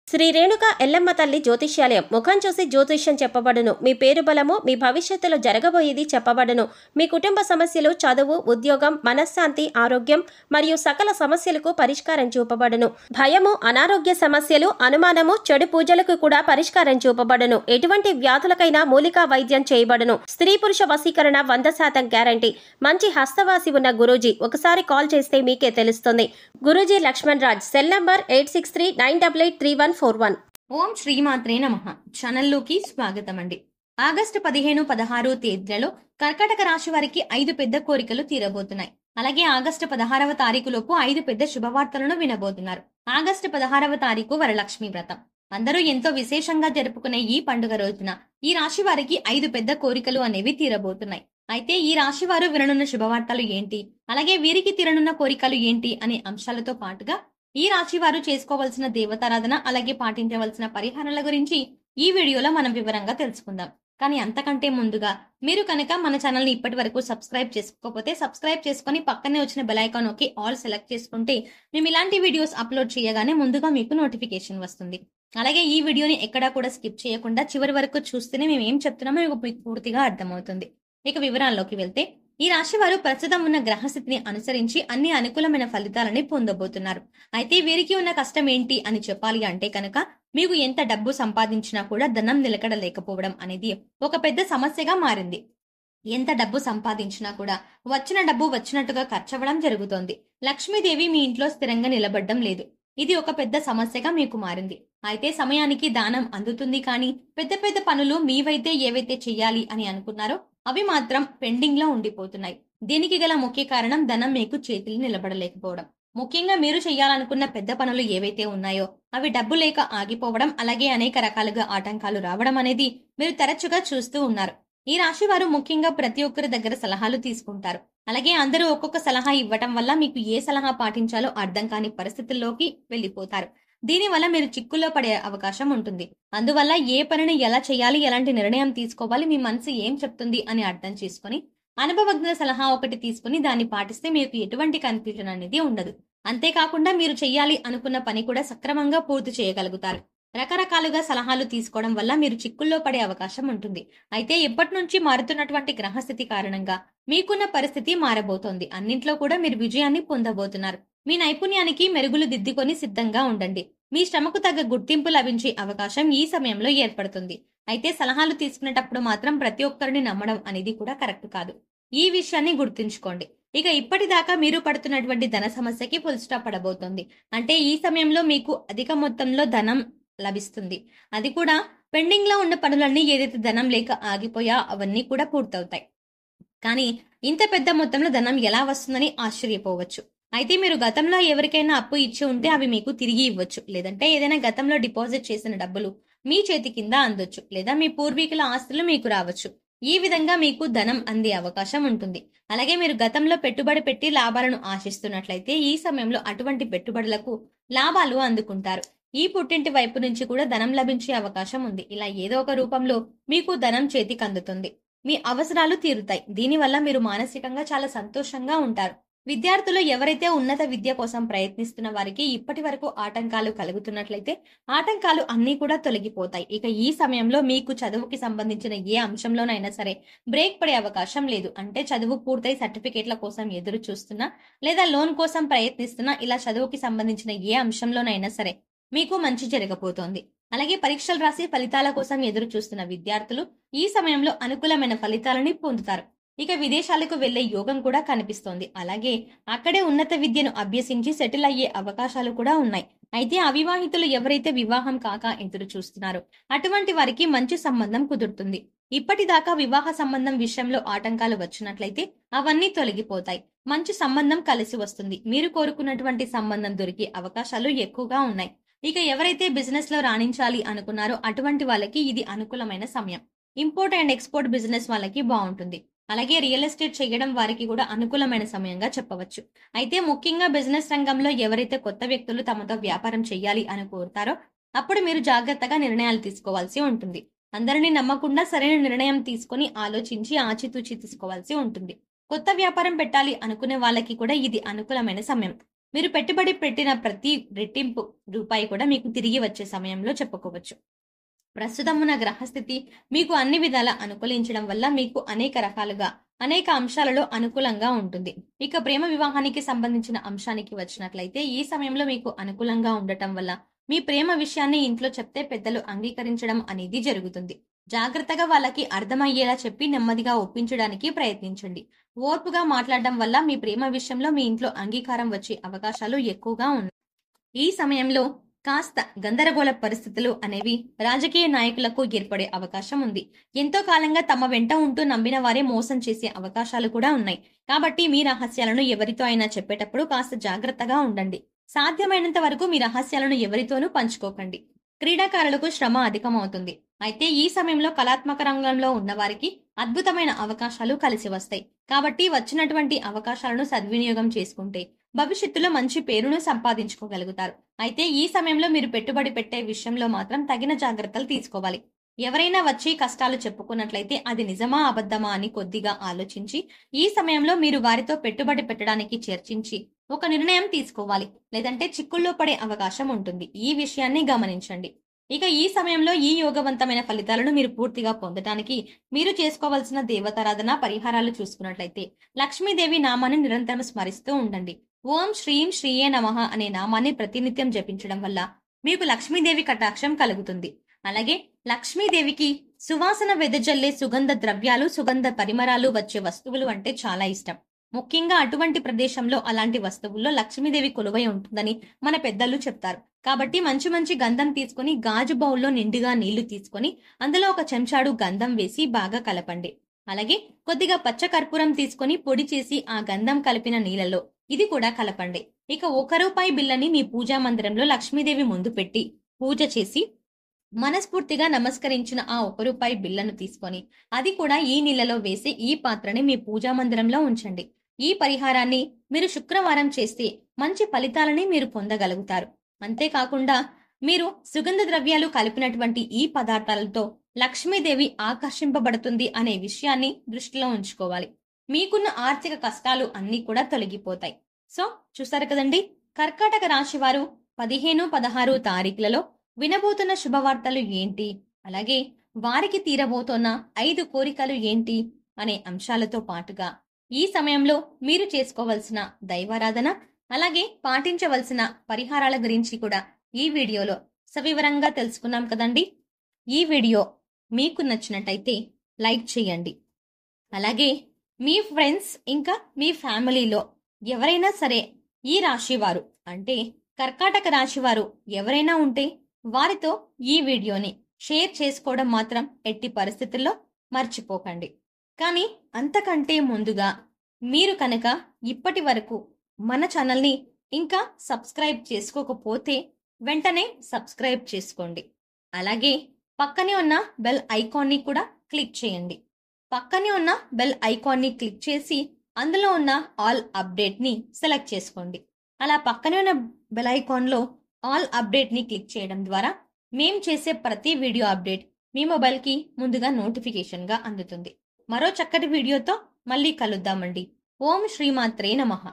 శ్రీ రేణుక ఎల్లమ్మ తల్లి జ్యోతిష్యాలయం ముఖం చూసి జ్యోతిష్యం చెప్పబడును. మీ పేరు బలము, మీ భవిష్యత్తులో జరగబోయేది చెప్పబడును. మీ కుటుంబ సమస్యలు, చదువు, ఉద్యోగం, మనశ్శాంతి, ఆరోగ్యం మరియు సకల సమస్యలకు పరిష్కారం చూపబడును. భయము, అనారోగ్య సమస్యలు, అనుమానము, చెడు పూజలకు కూడా పరిష్కారం చూపబడును. ఎటువంటి వ్యాధులకైనా మూలికా వైద్యం చేయబడును. స్త్రీ పురుష వశీకరణ 100% గ్యారంటీ. మంచి హస్తవాసి ఉన్న గురూజీ. ఒకసారి కాల్ చేస్తే మీకే తెలుస్తుంది. గురూజీ లక్ష్మణ్ రాజ్. Cell number 8639883141. ఓం శ్రీమాత్రే నమః. ఛానల్లోకి స్వాగతం అండి. ఆగస్టు 15, 16 తేదీలలో కర్కాటక రాశి వారికి 5 పెద్ద కోరికలు తీరబోతున్నాయి. అలాగే ఆగస్టు 16వ తారీఖులోపు 5 పెద్ద శుభవార్తలను వినబోతున్నారు. ఆగస్టు 16వ తారీఖు వరలక్ష్మి వ్రతం. అందరూ ఎంతో విశేషంగా జరుపుకునే ఈ పండుగ రోజున ఈ రాశి వారికి 5 పెద్ద కోరికలు అనేవి తీరబోతున్నాయి. అయితే ఈ రాశి వారు విననున్న శుభవార్తలు ఏంటి, అలాగే వీరికి తీరనున్న కోరికలు ఏంటి అనే అంశాలతో పాటుగా ఈ రాశి వారు చేసుకోవాల్సిన దేవతారాధన, అలాగే పాటించవలసిన పరిహారాల గురించి ఈ వీడియోలో మనం వివరంగా తెలుసుకుందాం. కానీ అంతకంటే ముందుగా మీరు కనుక మన ఛానల్ ని ఇప్పటి వరకు సబ్స్క్రైబ్ చేసుకోకపోతే సబ్స్క్రైబ్ చేసుకుని పక్కనే వచ్చిన బెల్ ఐకాన్ నొక్కి ఆల్ సెలెక్ట్ చేసుకుంటే మేము ఇలాంటి వీడియోస్ అప్లోడ్ చేయగానే ముందుగా మీకు నోటిఫికేషన్ వస్తుంది. అలాగే ఈ వీడియోని ఎక్కడా కూడా స్కిప్ చేయకుండా చివరి వరకు చూస్తేనే మేము ఏం చెప్తున్నామో మీకు పూర్తిగా అర్థమవుతుంది. ఇక వివరాల్లోకి వెళ్తే ఈ రాశి వారు ప్రస్తుతం ఉన్న గ్రహస్థితిని అనుసరించి అన్ని అనుకూలమైన ఫలితాలని పొందబోతున్నారు. అయితే వీరికి ఉన్న కష్టం ఏంటి అని చెప్పాలి అంటే కనుక మీకు ఎంత డబ్బు సంపాదించినా కూడా ధనం నిలకడ లేకపోవడం అనేది ఒక పెద్ద సమస్యగా మారింది. ఎంత డబ్బు సంపాదించినా కూడా వచ్చిన డబ్బు వచ్చినట్టుగా ఖర్చవడం జరుగుతోంది. లక్ష్మీదేవి మీ ఇంట్లో స్థిరంగా నిలబడడం లేదు. ఇది ఒక పెద్ద సమస్యగా మీకు మారింది. అయితే సమయానికి దానం అందుతుంది, కానీ పెద్ద పెద్ద పనులు మీవైతే ఏవైతే చెయ్యాలి అని అనుకున్నారో అవి మాత్రం పెండింగ్ లో ఉండిపోతున్నాయి. దీనికి గల ముఖ్య కారణం ధనం మీకు చేతులు నిలబడలేకపోవడం. ముఖ్యంగా మీరు చేయాలనుకున్న పెద్ద పనులు ఏవైతే ఉన్నాయో అవి డబ్బు లేక ఆగిపోవడం, అలాగే అనేక రకాలుగా ఆటంకాలు రావడం అనేది మీరు తరచుగా చూస్తూ ఉన్నారు. ఈ రాశి వారు ముఖ్యంగా ప్రతి ఒక్కరి దగ్గర సలహాలు తీసుకుంటారు. అలాగే అందరూ ఒక్కొక్క సలహా ఇవ్వటం వల్ల మీకు ఏ సలహా పాటించాలో అర్థం కాని పరిస్థితుల్లోకి వెళ్లిపోతారు. దీనివల్ల మీరు చిక్కుల్లో పడే అవకాశం ఉంటుంది. అందువల్ల ఏ పనిని ఎలా చేయాలి, ఎలాంటి నిర్ణయం తీసుకోవాలి, మీ మనసు ఏం చెప్తుంది అని అర్థం చేసుకుని అనుభవజ్ఞుల సలహా ఒకటి తీసుకుని దాన్ని పాటిస్తే మీకు ఎటువంటి కన్ఫ్యూజన్ అనేది ఉండదు. అంతేకాకుండా మీరు చెయ్యాలి అనుకున్న పని కూడా సక్రమంగా పూర్తి చేయగలుగుతారు. రకరకాలుగా సలహాలు తీసుకోవడం వల్ల మీరు చిక్కుల్లో పడే అవకాశం ఉంటుంది. అయితే ఇప్పటి నుంచి మారుతున్నటువంటి గ్రహస్థితి కారణంగా మీకున్న పరిస్థితి మారబోతోంది. అన్నింట్లో కూడా మీరు విజయాన్ని పొందబోతున్నారు. మీ నైపుణ్యానికి మెరుగులు దిద్దుకొని సిద్ధంగా ఉండండి. మీ శ్రమకు తగ్గ గుర్తింపు లభించే అవకాశం ఈ సమయంలో ఏర్పడుతుంది. అయితే సలహాలు తీసుకునేటప్పుడు మాత్రం ప్రతి ఒక్కరిని నమ్మడం అనేది కూడా కరెక్ట్ కాదు. ఈ విషయాన్ని గుర్తుంచుకోండి. ఇక ఇప్పటిదాకా మీరు పడుతున్నటువంటి ధన సమస్యకి ఫుల్ స్టాప్ పడబోతోంది. అంటే ఈ సమయంలో మీకు అధిక మొత్తంలో ధనం లభిస్తుంది. అది కూడా పెండింగ్ లో ఉన్న పనులన్నీ ఏదైతే ధనం లేక ఆగిపోయా అవన్నీ కూడా పూర్తవుతాయి. కానీ ఇంత పెద్ద మొత్తంలో ధనం ఎలా వస్తుందని ఆశ్చర్యపోవచ్చు. అయితే మీరు గతంలో ఎవరికైనా అప్పు ఇచ్చి ఉంటే అవి మీకు తిరిగి ఇవ్వచ్చు. లేదంటే ఏదైనా గతంలో డిపాజిట్ చేసిన డబ్బులు మీ చేతి కింద అందొచ్చు. లేదా మీ పూర్వీకుల ఆస్తులు మీకు రావచ్చు. ఈ విధంగా మీకు ధనం అందే అవకాశం ఉంటుంది. అలాగే మీరు గతంలో పెట్టుబడి పెట్టి లాభాలను ఆశిస్తున్నట్లయితే ఈ సమయంలో అటువంటి పెట్టుబడులకు లాభాలు అందుకుంటారు. ఈ పుట్టింటి వైపు నుంచి కూడా ధనం లభించే అవకాశం ఉంది. ఇలా ఏదో ఒక రూపంలో మీకు ధనం చేతికి అందుతుంది. మీ అవసరాలు తీరుతాయి. దీనివల్ల మీరు మానసికంగా చాలా సంతోషంగా ఉంటారు. విద్యార్థులు ఎవరైతే ఉన్నత విద్య కోసం ప్రయత్నిస్తున్న వారికి ఇప్పటి వరకు ఆటంకాలు కలుగుతున్నట్లయితే ఆటంకాలు అన్నీ కూడా తొలగిపోతాయి. ఇక ఈ సమయంలో మీకు చదువుకి సంబంధించిన ఏ అంశంలోనైనా సరే బ్రేక్ పడే అవకాశం లేదు. అంటే చదువు పూర్తయి సర్టిఫికేట్ల కోసం ఎదురు చూస్తున్నా, లేదా లోన్ కోసం ప్రయత్నిస్తున్నా, ఇలా చదువుకి సంబంధించిన ఏ అంశంలోనైనా సరే మీకు మంచి జరగబోతోంది. అలాగే పరీక్షలు రాసి ఫలితాల కోసం ఎదురు చూస్తున్న విద్యార్థులు ఈ సమయంలో అనుకూలమైన ఫలితాలని పొందుతారు. ఇక విదేశాలకు వెళ్లే యోగం కూడా కనిపిస్తోంది. అలాగే అక్కడే ఉన్నత విద్యను అభ్యసించి సెటిల్ అయ్యే అవకాశాలు కూడా ఉన్నాయి. అయితే అవివాహితులు ఎవరైతే వివాహం కాక ఎదురు చూస్తున్నారో అటువంటి వారికి మంచి సంబంధం కుదురుతుంది. ఇప్పటిదాకా వివాహ సంబంధం విషయంలో ఆటంకాలు వచ్చినట్లయితే అవన్నీ తొలగిపోతాయి. మంచి సంబంధం కలిసి వస్తుంది. మీరు కోరుకున్నటువంటి సంబంధం దొరికే అవకాశాలు ఎక్కువగా ఉన్నాయి. ఇక ఎవరైతే బిజినెస్ లో రాణించాలి అనుకున్నారో అటువంటి వాళ్ళకి ఇది అనుకూలమైన సమయం. ఇంపోర్ట్ అండ్ ఎక్స్పోర్ట్ బిజినెస్ వాళ్ళకి బాగుంటుంది. అలాగే రియల్ ఎస్టేట్ చేయడం వారికి కూడా అనుకూలమైన సమయంగా చెప్పవచ్చు. అయితే ముఖ్యంగా బిజినెస్ రంగంలో ఎవరైతే కొత్త వ్యక్తులు తమతో వ్యాపారం చేయాలి అని కోరుతారో అప్పుడు మీరు జాగ్రత్తగా నిర్ణయాలు తీసుకోవాల్సి ఉంటుంది. అందరినీ నమ్మకుండా సరైన నిర్ణయం తీసుకొని ఆలోచించి ఆచితూచి తీసుకోవాల్సి ఉంటుంది. కొత్త వ్యాపారం పెట్టాలి అనుకునే వాళ్ళకి కూడా ఇది అనుకూలమైన సమయం. మీరు పెట్టుబడి పెట్టిన ప్రతి రెట్టింపు రూపాయి కూడా మీకు తిరిగి వచ్చే సమయంలో చెప్పుకోవచ్చు. ప్రస్తుతం ఉన్న గ్రహస్థితి మీకు అన్ని విధాలా అనుకూలించడం వల్ల మీకు అనేక రకాలుగా అనేక అంశాలలో అనుకూలంగా ఉంటుంది. ఇక ప్రేమ వివాహానికి సంబంధించిన అంశానికి వచ్చినట్లయితే ఈ సమయంలో మీకు అనుకూలంగా ఉండటం వల్ల మీ ప్రేమ విషయాన్ని ఇంట్లో చెప్తే పెద్దలు అంగీకరించడం అనేది జరుగుతుంది. జాగ్రత్తగా వాళ్ళకి అర్థమయ్యేలా చెప్పి నెమ్మదిగా ఒప్పించడానికి ప్రయత్నించండి. ఓర్పుగా మాట్లాడడం వల్ల మీ ప్రేమ విషయంలో మీ ఇంట్లో అంగీకారం వచ్చే అవకాశాలు ఎక్కువగా ఉన్నాయి. ఈ సమయంలో కాస్త గందరగోళ పరిస్థితులు అనేవి రాజకీయ నాయకులకు ఏర్పడే అవకాశం ఉంది. ఎంతో కాలంగా తమ వెంట ఉంటూ నమ్మిన వారే మోసం చేసే అవకాశాలు కూడా ఉన్నాయి. కాబట్టి మీ రహస్యాలను ఎవరితో అయినా చెప్పేటప్పుడు కాస్త జాగ్రత్తగా ఉండండి. సాధ్యమైనంత వరకు మీ రహస్యాలను ఎవరితోనూ పంచుకోకండి. క్రీడాకారులకు శ్రమ అధికమవుతుంది. అయితే ఈ సమయంలో కళాత్మక రంగంలో ఉన్నవారికి అద్భుతమైన అవకాశాలు కలిసి వస్తాయి. కాబట్టి వచ్చినటువంటి అవకాశాలను సద్వినియోగం చేసుకుంటే భవిష్యత్తులో మంచి పేరును సంపాదించుకోగలుగుతారు. అయితే ఈ సమయంలో మీరు పెట్టుబడి పెట్టే విషయంలో మాత్రం తగిన జాగ్రత్తలు తీసుకోవాలి. ఎవరైనా వచ్చి కష్టాలు చెప్పుకున్నట్లయితే అది నిజమా అబద్ధమా అని కొద్దిగా ఆలోచించి ఈ సమయంలో మీరు వారితో పెట్టుబడి పెట్టడానికి చర్చించి ఒక నిర్ణయం తీసుకోవాలి. లేదంటే చిక్కుల్లో పడే అవకాశం ఉంటుంది. ఈ విషయాన్ని గమనించండి. ఇక ఈ సమయంలో ఈ యోగవంతమైన ఫలితాలను మీరు పూర్తిగా పొందడానికి మీరు చేసుకోవాల్సిన దేవతారాధన పరిహారాలు చూసుకున్నట్లయితే లక్ష్మీదేవి నామాన్ని నిరంతరం స్మరిస్తూ ఉండండి. ఓం శ్రీం శ్రీయే నమః అనే నామాన్ని ప్రతినిత్యం జపించడం వల్ల మీకు లక్ష్మీదేవి కటాక్షం కలుగుతుంది. అలాగే లక్ష్మీదేవికి సువాసన వెదజల్లే సుగంధ ద్రవ్యాలు, సుగంధ పరిమళాలు వచ్చే వస్తువులు అంటే చాలా ఇష్టం. ముఖ్యంగా అటువంటి ప్రదేశంలో అలాంటి వస్తువుల్లో లక్ష్మీదేవి కొలువై ఉంటుందని మన పెద్దలు చెప్తారు. కాబట్టి మంచి మంచి గంధం తీసుకుని గాజు బౌల్లో నిండుగా నీళ్లు తీసుకొని అందులో ఒక చెంచాడు గంధం వేసి బాగా కలపండి. అలాగే కొద్దిగా పచ్చ కర్పూరం తీసుకొని పొడి చేసి ఆ గంధం కలిపిన నీళ్లలో ఇది కూడా కలపండి. ఇక ₹1 బిల్లని మీ పూజా మందిరంలో లక్ష్మీదేవి ముందు పెట్టి పూజ చేసి మనస్ఫూర్తిగా నమస్కరించిన ఆ ₹1 బిల్లను తీసుకొని అది కూడా ఈ నీళ్లలో వేసి ఈ పాత్రని మీ పూజా మందిరంలో ఉంచండి. ఈ పరిహారాన్ని మీరు శుక్రవారం చేస్తే మంచి ఫలితాలని మీరు పొందగలుగుతారు. అంతేకాకుండా మీరు సుగంధ ద్రవ్యాలు కలిపినటువంటి ఈ పదార్థాలతో లక్ష్మీదేవి ఆకర్షింపబడుతుంది అనే విషయాన్ని దృష్టిలో ఉంచుకోవాలి. మీకున్న ఆర్థిక కష్టాలు అన్నీ కూడా తొలగిపోతాయి. సో చూసారు కదండి, కర్కాటక రాశి వారు 15, 16 తారీఖులలో వినబోతున్న శుభవార్తలు ఏంటి, అలాగే వారికి తీరబోతున్న 5 కోరికలు ఏంటి అనే అంశాలతో పాటుగా ఈ సమయంలో మీరు చేసుకోవలసిన దైవారాధన అలాగే పాటించవలసిన పరిహారాల గురించి కూడా ఈ వీడియోలో సవివరంగా తెలుసుకున్నాం కదండి. ఈ వీడియో మీకు నచ్చినట్టయితే లైక్ చేయండి. అలాగే మీ ఫ్రెండ్స్ ఇంకా మీ ఫ్యామిలీలో ఎవరైనా సరే ఈ రాశివారు అంటే కర్కాటక రాశివారు ఎవరైనా ఉంటే వారితో ఈ వీడియోని షేర్ చేసుకోవడం మాత్రం ఎట్టి పరిస్థితుల్లో మర్చిపోకండి. కానీ అంతకంటే ముందుగా మీరు కనుక ఇప్పటి వరకు మన ఛానల్ని ఇంకా సబ్స్క్రైబ్ చేసుకోకపోతే వెంటనే సబ్స్క్రైబ్ చేసుకోండి. అలాగే పక్కనే ఉన్న బెల్ ఐకాన్ని కూడా క్లిక్ చేయండి. పక్కనే ఉన్న బెల్ ఐకాన్ని క్లిక్ చేసి అందులో ఉన్న ఆల్ అప్డేట్ని సెలెక్ట్ చేసుకోండి. అలా పక్కనే ఉన్న బెల్ ఐకాన్లో ఆల్ అప్డేట్ని క్లిక్ చేయడం ద్వారా మేం చేసే ప్రతి వీడియో అప్డేట్ మీ మొబైల్కి ముందుగా నోటిఫికేషన్గా అందుతుంది. మరో చక్కటి వీడియోతో మళ్ళీ కలుద్దామండి. ఓం శ్రీమాత్రే నమః.